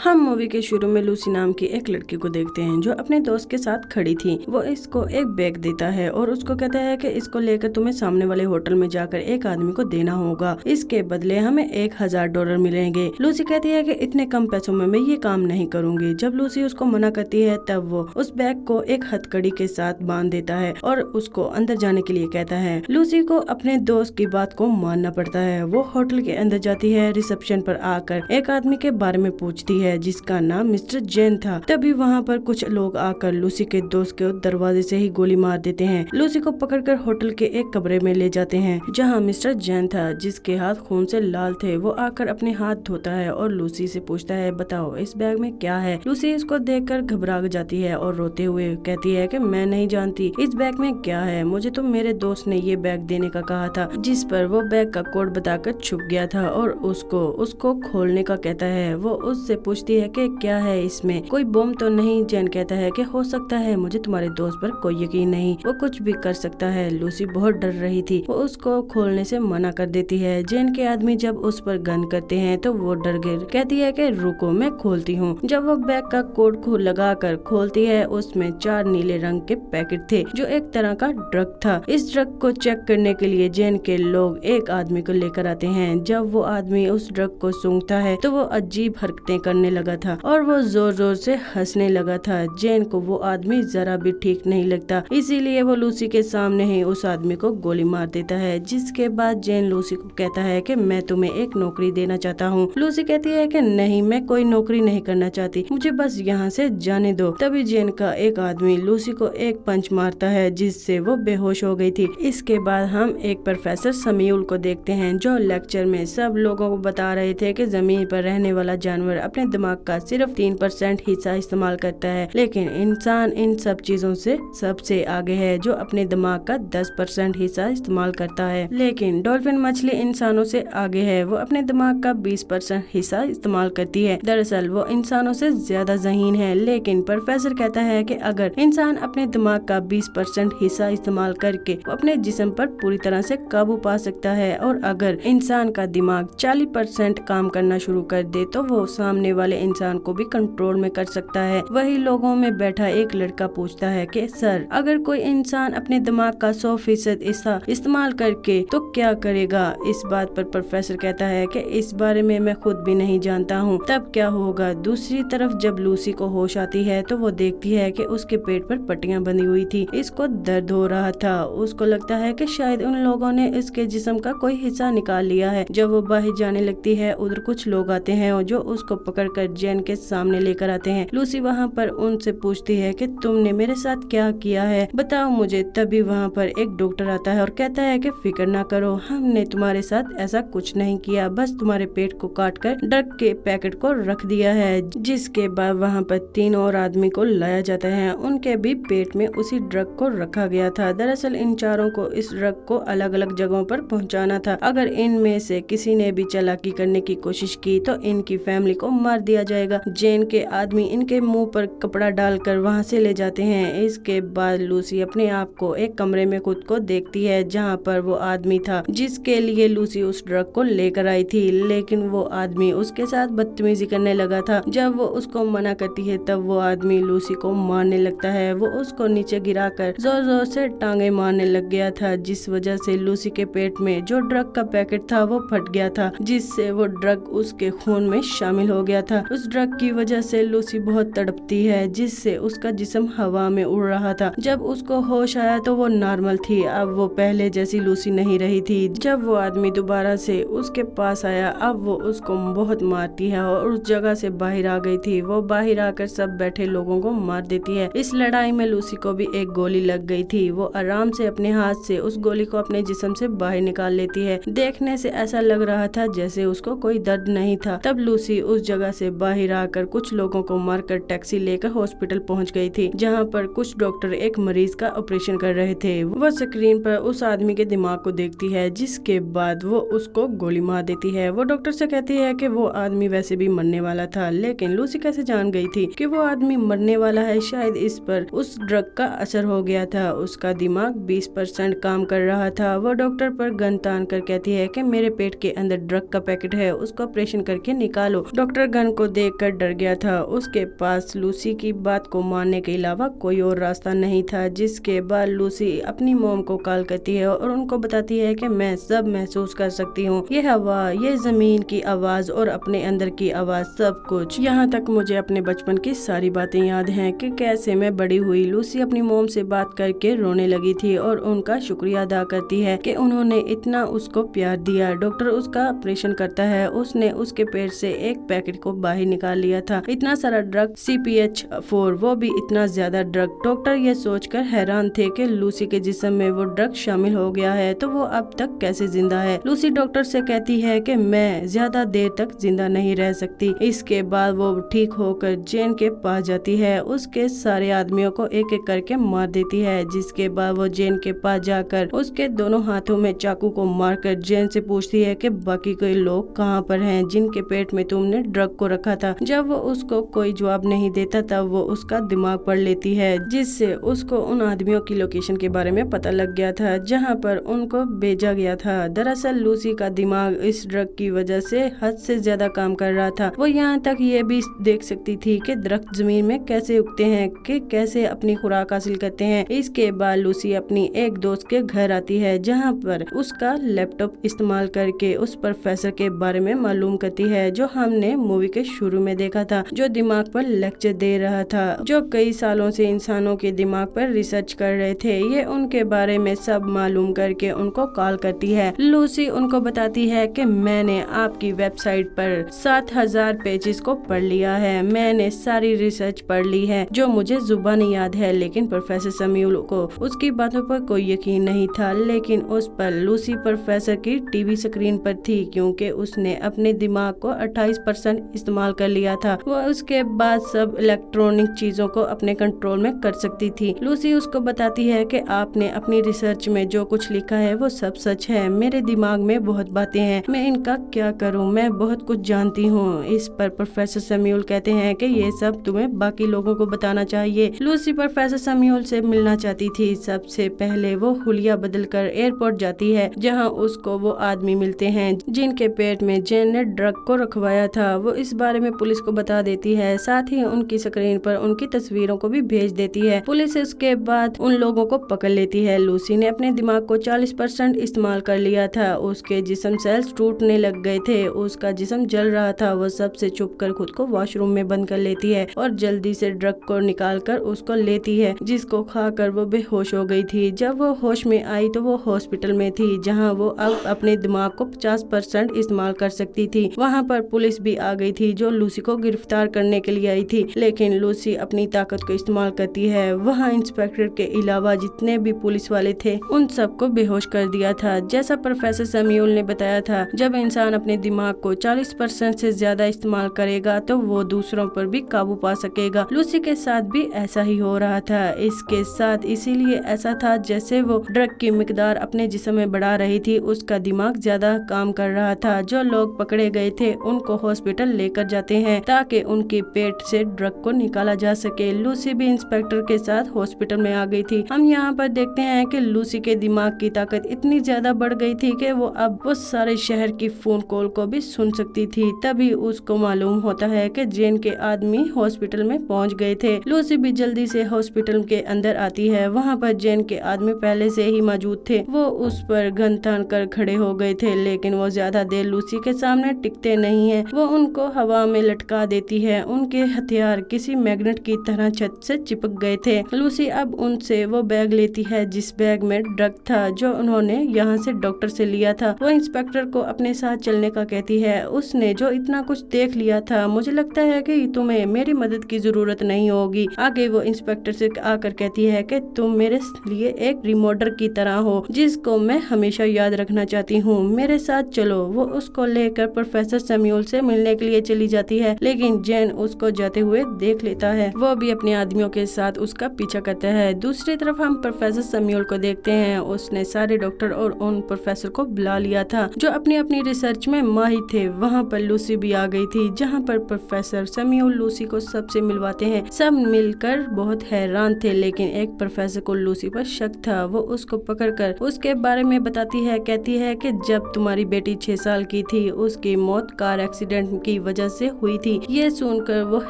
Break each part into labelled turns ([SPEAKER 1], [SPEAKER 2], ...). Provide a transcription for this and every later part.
[SPEAKER 1] हम मूवी के शुरू में लूसी नाम की एक लड़की को देखते हैं जो अपने दोस्त के साथ खड़ी थी। वो इसको एक बैग देता है और उसको कहता है कि इसको लेकर तुम्हें सामने वाले होटल में जाकर एक आदमी को देना होगा, इसके बदले हमें $1000 मिलेंगे। लूसी कहती है कि इतने कम पैसों में मैं ये काम नहीं करूंगी। जब लूसी उसको मना करती है तब वो उस बैग को एक हथकड़ी के साथ बांध देता है और उसको अंदर जाने के लिए कहता है। लूसी को अपने दोस्त की बात को मानना पड़ता है। वो होटल के अंदर जाती है। रिसेप्शन पर आकर एक आदमी के बारे में पूछती है जिसका नाम मिस्टर जैन था। तभी वहाँ पर कुछ लोग आकर लूसी के दोस्त को दरवाजे से ही गोली मार देते हैं। लूसी को पकड़कर होटल के एक कमरे में ले जाते हैं जहाँ मिस्टर जैन था जिसके हाथ खून से लाल थे। वो आकर अपने हाथ धोता है और लूसी से पूछता है, बताओ इस बैग में क्या है। लूसी इसको देखकर घबरा जाती है और रोते हुए कहती है कि मैं नहीं जानती इस बैग में क्या है, मुझे तो मेरे दोस्त ने ये बैग देने का कहा था। जिस पर वो बैग का कोड बताकर छुप गया था और उसको खोलने का कहता है। वो उससे पूछती है कि क्या है इसमें, कोई बम तो नहीं। जैन कहता है कि हो सकता है, मुझे तुम्हारे दोस्त पर कोई यकीन नहीं, वो कुछ भी कर सकता है। लूसी बहुत डर रही थी। वो उसको खोलने से मना कर देती है। जैन के आदमी जब उस पर गन करते हैं तो वो डर गई, कहती है कि रुको मैं खोलती हूँ। जब वो बैग का कोड लगा कर खोलती है उसमें 4 नीले रंग के पैकेट थे जो एक तरह का ड्रग था। इस ड्रग को चेक करने के लिए जैन के लोग एक आदमी को लेकर आते हैं। जब वो आदमी उस ड्रग को सूंघता है तो वो अजीब हरकतें करने लगा था और वो जोर जोर से हंसने लगा था। जैन को वो आदमी जरा भी ठीक नहीं लगता, इसीलिए वो लूसी के सामने ही उस आदमी को गोली मार देता है। जिसके बाद जैन लूसी को कहता है कि मैं तुम्हें एक नौकरी देना चाहता हूँ। लूसी कहती है कि नहीं, मैं कोई नौकरी नहीं करना चाहती, मुझे बस यहाँ से जाने दो। तभी जैन का एक आदमी लूसी को एक पंच मारता है जिससे वो बेहोश हो गई थी। इसके बाद हम एक प्रोफेसर समीउल को देखते हैं जो लेक्चर में सब लोगों को बता रहे थे कि जमीन पर रहने वाला जानवर अपने दिमाग का सिर्फ 3% हिस्सा इस्तेमाल करता है, लेकिन इंसान इन सब चीजों से सबसे आगे है जो अपने दिमाग का 10% हिस्सा इस्तेमाल करता है। लेकिन डॉल्फिन मछली इंसानों से आगे है, वो अपने दिमाग का 20% हिस्सा इस्तेमाल करती है। दरअसल वो इंसानों से ज्यादा ज़हीन है। लेकिन प्रोफेसर कहता है कि अगर इंसान अपने दिमाग का 20% हिस्सा इस्तेमाल करके वो अपने जिस्म पर पूरी तरह से काबू पा सकता है और अगर इंसान का दिमाग 40% काम करना शुरू कर दे तो वो सामने वाले इंसान को भी कंट्रोल में कर सकता है। वही लोगों में बैठा एक लड़का पूछता है कि सर, अगर कोई इंसान अपने दिमाग का 100% हिस्सा इस्तेमाल करके तो क्या करेगा। इस बात पर प्रोफेसर कहता है कि इस बारे में मैं खुद भी नहीं जानता हूँ, तब क्या होगा। दूसरी तरफ जब लूसी को होश आती है तो वो देखती है कि उसके पेट पर पट्टियां बंधी हुई थी। इसको दर्द हो रहा था। उसको लगता है कि शायद उन लोगों ने इसके जिस्म का कोई हिस्सा निकाल लिया है। जब वो बाहर जाने लगती है उधर कुछ लोग आते हैं और जो उसको पकड़कर जैन के सामने लेकर आते हैं। लूसी वहाँ पर उनसे पूछती है कि तुमने मेरे साथ क्या किया है, बताओ मुझे। तभी वहाँ पर एक डॉक्टर आता है और कहता है कि फिक्र ना करो, हमने तुम्हारे साथ ऐसा कुछ नहीं किया, बस तुम्हारे पेट को काट कर ड्रग के पैकेट को रख दिया है। जिसके बाद वहाँ पर 3 और आदमी को लाया जाता है, उनके भी पेट में उसी ड्रग को रखा गया था। दरअसल इन चारों को इस ड्रग को अलग अलग जगहों पर पहुँचाना था। अगर इनमें से किसी ने भी चालाकी करने की कोशिश की तो इनकी फैमिली को मार दिया जाएगा। जैन के आदमी इनके मुंह पर कपड़ा डालकर वहाँ से ले जाते हैं। इसके बाद लूसी अपने आप को एक कमरे में खुद को देखती है जहाँ पर वो आदमी था जिसके लिए लूसी उस ड्रग को लेकर आई थी, लेकिन वो आदमी उसके साथ बदतमीजी करने लगा था। जब वो उसको मना करती है तब वो आदमी लूसी को मारने लगता है। वो उसको नीचे गिराकर जोर जोर से टांगे मारने लग गया था, जिस वजह से लूसी के पेट में जो ड्रग का पैकेट था वो फट गया था, जिससे वो ड्रग उसके खून में शामिल हो गया था। उस ड्रग की वजह से लूसी बहुत तड़पती है जिससे उसका जिस्म हवा में उड़ रहा था। जब उसको होश आया तो वो नॉर्मल थी। अब वो पहले जैसी लूसी नहीं रही थी। जब वो आदमी दोबारा से उसके पास आया अब वो उसको बहुत मारती है और उस जगह से बाहर आ गई थी। वो बाहर आकर सब बैठे लोगों को मार देती है। इस लड़ाई में लूसी को भी एक गोली लग गई थी। वो आराम से अपने हाथ से उस गोली को अपने जिस्म से बाहर निकाल लेती है। देखने से ऐसा लग रहा था जैसे उसको कोई दर्द नहीं था। तब लूसी उस जगह से बाहर आकर कुछ लोगों को मारकर टैक्सी लेकर हॉस्पिटल पहुंच गई थी जहां पर कुछ डॉक्टर एक मरीज का ऑपरेशन कर रहे थे। वो स्क्रीन पर उस आदमी के दिमाग को देखती है जिसके बाद वो उसको गोली मार देती है। वो डॉक्टर से कहती है कि वो आदमी वैसे भी मरने वाला था, लेकिन लूसी कैसे जान गई थी कि वो आदमी मरने वाला है। शायद इस पर उस ड्रग का असर हो गया था। उसका दिमाग 20% काम कर रहा था। वो डॉक्टर पर गन तान कर कहती है कि मेरे पेट के अंदर ड्रग का पैकेट है, उसको ऑपरेशन करके निकालो। डॉक्टर गन को देखकर डर गया था। उसके पास लूसी की बात को मानने के अलावा कोई और रास्ता नहीं था। जिसके बाद लूसी अपनी मॉम को कॉल करती है और उनको बताती है कि मैं सब महसूस कर सकती हूँ, ये हवा, ये जमीन की आवाज और अपने अंदर की आवाज, सब कुछ। यहाँ तक मुझे अपने बचपन की सारी बातें याद हैं कि कैसे मैं बड़ी हुई। लूसी अपनी मॉम से बात करके रोने लगी थी और उनका शुक्रिया अदा करती है कि उन्होंने इतना उसको प्यार दिया। डॉक्टर उसका ऑपरेशन करता है। उसने उसके पेट से एक पैकेट को बाहर निकाल लिया था। इतना सारा ड्रग, CPH4, वो भी इतना ज्यादा ड्रग। डॉक्टर ये सोचकर हैरान थे कि लूसी के जिस्म में वो ड्रग शामिल हो गया है तो वो अब तक कैसे जिंदा है। लूसी डॉक्टर से कहती है कि मैं ज्यादा देर तक जिंदा नहीं रह सकती। इसके बाद वो ठीक होकर जेन के पास जाती है। उसके सारे आदमियों को एक एक करके मार देती है। जिसके बाद वो जेन के पास जाकर उसके दोनों हाथों में चाकू को मारकर जेन से पूछती है कि बाकी कोई लोग कहाँ पर हैं जिनके पेट में तुमने ड्रग को रखा था। जब वो उसको कोई जवाब नहीं देता तब वो उसका दिमाग पढ़ लेती है, जिससे उसको उन आदमियों की लोकेशन के बारे में पता लग गया था जहाँ पर उनको भेजा गया था। दरअसल लूसी का दिमाग इस ड्रग की वजह से हद से ज्यादा काम कर रहा था। वो यहाँ तक ये भी देख सकती थी कि दरख्त जमीन में कैसे उगते हैं, कि कैसे अपनी खुराक हासिल करते हैं। इसके बाद लूसी अपनी एक दोस्त के घर आती है जहाँ पर उसका लैपटॉप इस्तेमाल करके उस प्रोफेसर के बारे में मालूम करती है जो हमने मूवी के शुरू में देखा था, जो दिमाग पर लेक्चर दे रहा था, जो कई सालों से इंसानों के दिमाग पर रिसर्च कर रहे थे। ये उनके बारे में सब मालूम करके उनको कॉल करती है। लूसी उनको बताती है कि मैंने आपकी वेबसाइट पर 7000 पेजेस को पढ़ लिया है। मैंने सारी रिसर्च पढ़ ली है जो मुझे जुबानी याद है। लेकिन प्रोफेसर सैमुअल को उसकी बातों पर कोई यकीन नहीं था। लेकिन उस पर लूसी प्रोफेसर की टीवी स्क्रीन पर थी क्योंकि उसने अपने दिमाग को 28% इस्तेमाल कर लिया था। वो उसके बाद सब इलेक्ट्रॉनिक चीजों को अपने कंट्रोल में कर सकती थी। लूसी उसको बताती है कि आपने अपनी रिसर्च में जो कुछ लिखा है वो सब सच है। मेरे दिमाग में बहुत बातें हैं, मैं इनका क्या करूं, मैं बहुत कुछ जानती हूं। इस पर प्रोफेसर सैमुअल कहते हैं कि ये सब तुम्हें बाकी लोगों को बताना चाहिए। लूसी प्रोफेसर सैमुअल से मिलना चाहती थी। सबसे पहले वो हुलिया बदलकर एयरपोर्ट जाती है जहां उसको वो आदमी मिलते हैं जिनके पेट में जेन ने ड्रग को रखवाया था। वो इस बारे में पुलिस को बता देती है, साथ ही उनकी स्क्रीन पर उनकी तस्वीरों को भी भेज देती है। पुलिस इसके बाद उन लोगों को पकड़ लेती है। लूसी ने अपने दिमाग को 40% इस्तेमाल कर लिया था। उसके जिस्म सेल्स टूटने लग गए थे, उसका जिस्म जल रहा था। वो सबसे छुप कर खुद को वॉशरूम में बंद कर लेती है और जल्दी से ड्रग को निकाल कर उसको लेती है, जिसको खाकर वो बेहोश हो गई थी। जब वो होश में आई तो वो हॉस्पिटल में थी जहां वो अब अपने दिमाग को 50% इस्तेमाल कर सकती थी। वहां पर पुलिस भी आ गई थी जो लूसी को गिरफ्तार करने के लिए आई थी। लेकिन लूसी अपनी ताकत को इस्तेमाल करती है। वहां इंस्पेक्टर के अलावा जितने भी पुलिस वाले थे उन सबको बेहोश कर दिया था। जैसा प्रोफेसर सैमुअल ने बताया था, जब इंसान अपने दिमाग को 40% से ज्यादा इस्तेमाल करेगा तो वो दूसरों पर भी काबू पा सकेगा। लूसी के साथ भी ऐसा ही हो रहा था। इसके साथ इसीलिए ऐसा था जैसे वो ड्रग की मिकदार अपने जिस्म में बढ़ा रही थी, उसका दिमाग ज्यादा काम कर रहा था। जो लोग पकड़े गए थे उनको हॉस्पिटल लेकर जाते हैं ताकि उनके पेट से ड्रग को निकाला जा सके। लूसी भी इंस्पेक्टर के साथ हॉस्पिटल में आ गई थी। हम यहाँ पर देखते हैं कि लूसी के दिमाग की ताकत इतनी ज्यादा बढ़ गई थी कि वो अब वो सारे शहर की फोन कॉल को भी सुन सकती थी। तभी उसको मालूम होता है कि जेन के आदमी हॉस्पिटल में पहुँच गए थे। लूसी भी जल्दी से हॉस्पिटल के अंदर आती है। वहाँ पर जेन के आदमी पहले से ही मौजूद थे। वो उस पर गन तान कर खड़े हो गए थे, लेकिन वो ज्यादा देर लूसी के सामने टिकते नहीं है। वो उनको हवा में लटका देती है। उनके हथियार किसी मैग्नेट की तरह छत से चिपक गए थे। लूसी अब उनसे वो बैग लेती है जिस बैग में ड्रग था जो उन्होंने यहाँ से डॉक्टर से लिया था। वो इंस्पेक्टर को अपने साथ चलने का कहती है। उसने जो इतना कुछ देख लिया था, मुझे लगता है कि तुम्हें मेरी मदद की जरूरत नहीं होगी। आगे वो इंस्पेक्टर से आकर कहती है कि तुम मेरे लिए एक रिमोटर की तरह हो जिसको मैं हमेशा याद रखना चाहती हूँ, मेरे साथ चलो। वो उसको लेकर प्रोफेसर सैमुअल से मिलने के लिए चली जाती है, लेकिन जेन उसको जाते हुए देख लेता है। वो भी अपने आदमियों के साथ उसका पीछा करता है। दूसरी तरफ हम प्रोफेसर सैमुअल को देखते हैं। उसने सारे डॉक्टर और उन प्रोफेसर को बुला लिया था जो अपनी अपनी रिसर्च में माहिर थे। वहाँ पर लूसी भी आ गई थी जहाँ पर प्रोफेसर सैमुअल लूसी को सबसे मिलवाते हैं। सब मिलकर बहुत हैरान थे, लेकिन एक प्रोफेसर को लूसी पर शक था। वो उसको पकड़कर उसके बारे में बताती है। कहती है कि जब तुम्हारी बेटी 6 साल की थी उसकी मौत कार एक्सीडेंट की वजह से हुई थी। ये सुनकर वो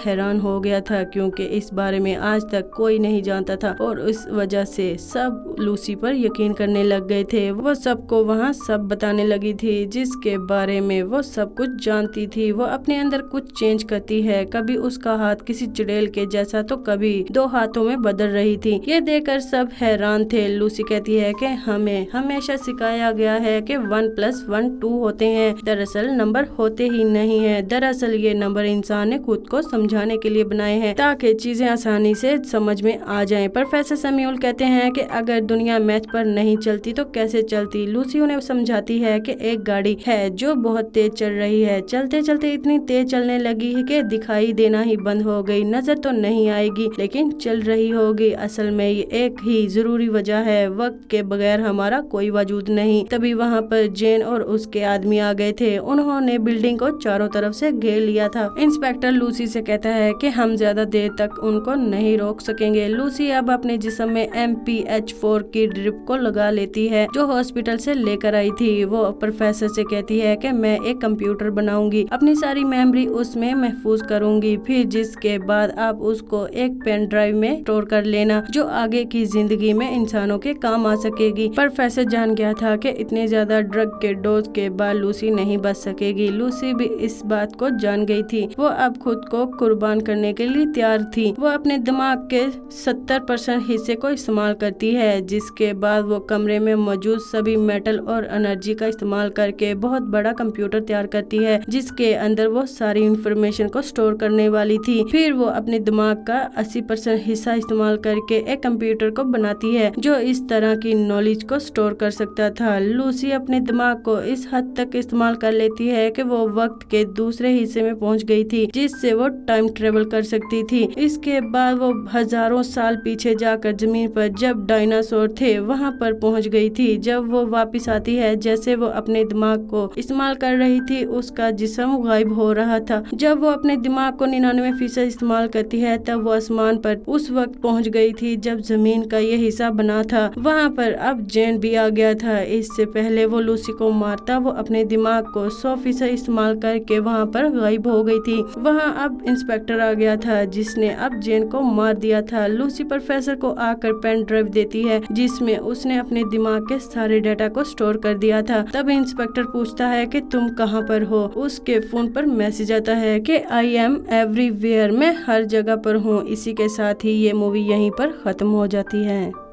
[SPEAKER 1] हैरान हो गया था क्योंकि इस बारे में आज तक कोई नहीं जानता था और इस वजह से सब लूसी पर यकीन करने लग गए थे। वो सबको वहाँ सब बताने लगी थी जिसके बारे में वो सब कुछ जानती थी। वो अपने अंदर कुछ चेंज करती है, कभी उसका हाथ किसी चुड़ैल के जैसा तो कभी 2 हाथों में बदल रही थी। ये देखकर सब हैरान थे। लूसी कहती है कि हमें हमेशा सिखाया गया है कि 1+1 2 होते हैं, दरअसल नंबर होते ही नहीं है। दरअसल ये नंबर इंसान ने खुद को समझाने के लिए बनाए हैं ताकि चीजें आसानी से समझ में आ जाएं। प्रोफेसर सैमुअल कहते हैं कि अगर दुनिया मैथ पर नहीं चलती तो कैसे चलती। लूसी उन्हें समझाती है कि एक गाड़ी है जो बहुत तेज चल रही है, चलते चलते इतनी तेज चलने लगी है कि दिखाई देना ही बंद हो गई। नजर तो नहीं आएगी लेकिन चल रही होगी। असल में ये एक ही जरूरी वजह है, वक्त के बगैर हमारा कोई वजूद नहीं। तभी वहाँ पर जेन और उसके आदमी आ गए थे। उन्होंने बिल्डिंग को चारों तरफ से घेर लिया था। इंस्पेक्टर लूसी से कहता है कि हम ज्यादा देर तक उनको नहीं रोक सकेंगे। लूसी अब अपने जिस्म में MPH4 की ड्रिप को लगा लेती है जो हॉस्पिटल से लेकर आई थी। वो प्रोफेसर से कहती है कि मैं एक कंप्यूटर बनाऊंगी, अपनी सारी मेमोरी उसमें महफूज करूंगी, फिर जिसके बाद आप उसको एक पेन ड्राइव में स्टोर कर लेना जो आगे की जिंदगी में इंसानों के काम आ सकेगी। प्रोफेसर जान गया था कि इतने ज्यादा ड्रग के डोज के बाद लूसी नहीं बच सकेगी। लूसी भी इस बात को जान गई थी। वो अब खुद को कुर्बान करने के लिए तैयार थी। वो अपने दिमाग के 70% हिस्से को इस्तेमाल करती है, जिसके बाद वो कमरे में मौजूद सभी मेटल और एनर्जी का इस्तेमाल करके बहुत बड़ा कंप्यूटर तैयार करती है जिसके अंदर वो सारी इंफॉर्मेशन को स्टोर करने वाली थी। फिर वो अपने दिमाग का 80% हिस्सा इस्तेमाल करके एक कंप्यूटर को बनाती है जो इस तरह की नॉलेज को स्टोर कर सकता था। लूसी अपने दिमाग को इस हद तक इस्तेमाल कर लेती है कि वो वक्त के दूसरे हिस्से में पहुंच गई थी जिससे वो टाइम ट्रेवल कर सकती थी। इसके बाद वो हजारों साल पीछे जाकर जमीन पर जब डायनासोर थे वहां पर पहुंच गई थी। जब वो वापस आती है, जैसे वो अपने दिमाग को इस्तेमाल कर रही थी उसका जिस्म गायब हो रहा था। जब वो अपने दिमाग को 99% इस्तेमाल करती है तब वो आसमान पर उस वक्त पहुंच गई थी जब जमीन का ये हिस्सा बना था। वहाँ पर अब जेन भी आ गया था। इससे पहले वो लूसी को मारता वो अपने दिमाग को 100% इस्तेमाल करके वहाँ पर गायब हो गई थी। वहाँ अब इंस्पेक्टर आ गया था जिसने अब जेन को मार दिया था। लूसी प्रोफेसर को आकर पेन ड्राइव देती है जिसमें उसने अपने दिमाग के सारे डाटा को स्टोर कर दिया था। तब इंस्पेक्टर पूछता है कि तुम कहाँ पर हो। उसके फोन पर मैसेज आता है कि आई एम एवरीवेयर, मैं हर जगह पर हूँ। इसी के साथ ही ये मूवी यहीं पर खत्म हो जाती है।